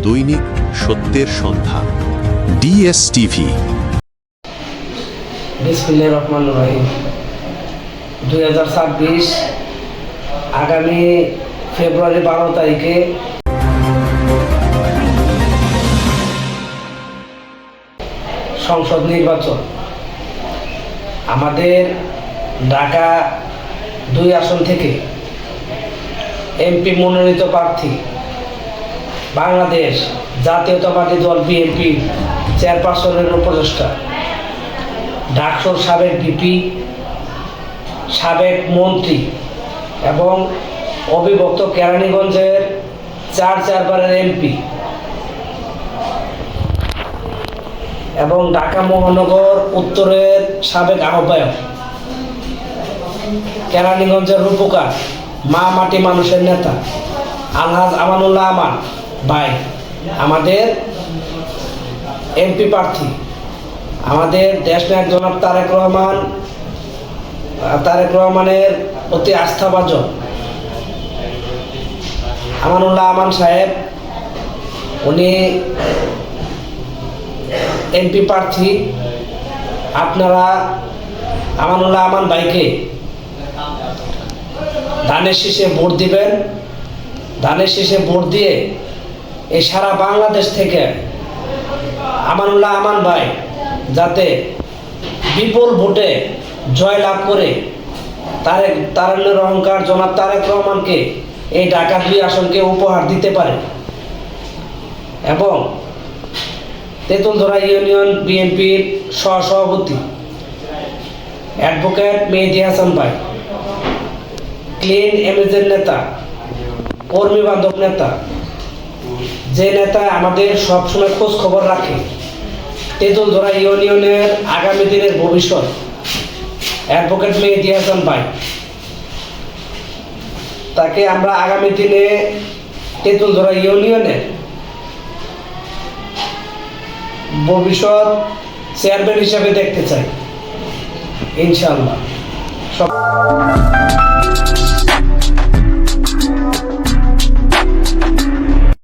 দৈনিক সত্যের সন্ধান। DSTV। বিসমিল্লাহির রহমানির রহিম। 2026 আগামী ফেব্রুয়ারি 12 তারিখে সংসদ নির্বাচন। আমাদের ঢাকা 2 আসন থেকে এমপি মনোনীত প্রার্থী বাংলাদেশ জাতীয়তাবাদী দল বিএনপি চেয়ারপারসনের উপদেষ্টা, ডাকসুর সাবেক ভিপি, সাবেক মন্ত্রী এবং অবিভক্ত কেরানীগঞ্জের 4বারের এমপি এবং ঢাকা মহানগর উত্তরের সাবেক আহ্বায়ক, কেরানীগঞ্জের রূপকার, মা মাটি মানুষের নেতা আলহাজ আমানুল্লাহ আমান ভাই আমাদের এমপি প্রার্থী। আমাদের দেশনায়ক জনাব তারেক রহমানের অতি আস্থাভাজন আমানুল্লাহ আমান সাহেব, উনি এমপি প্রার্থী। আপনারা আমানুল্লাহ আমান ভাইকে ধানের শীষে ভোট দিবেন। ধানের শীষে ভোট দিয়ে এই সারা বাংলাদেশ থেকে আমানুল্লাহ আমান ভাই যাতে বিপুল ভোটে জয় লাভ করে তারুণ্যের অহংকার জনাব তারেক রহমানকে এই ঢাকা 2 আসনকে উপহার দিতে পারে এবং তেঁতুলতলা ইউনিয়ন বিএনপির সহসভাপতি অ্যাডভোকেট মেহেদী হাসান ভাই, ক্লিন এমেজের নেতা, কর্মী বান্ধব নেতা, যে নেতা আমাদের সবসময় খোঁজ খবর রাখে তেঁতুলতলা ইউনিয়নের আগামী দিনের ভবিষ্যৎ, অ্যাডভোকেট মেহেদী হাসান ভাই, তাকে আমরা আগামী দিনে তেঁতুলতলা ইউনিয়নের ভবিষ্যৎ চেয়ারম্যান হিসাবে দেখতে চাই ইনশাআল্লাহ।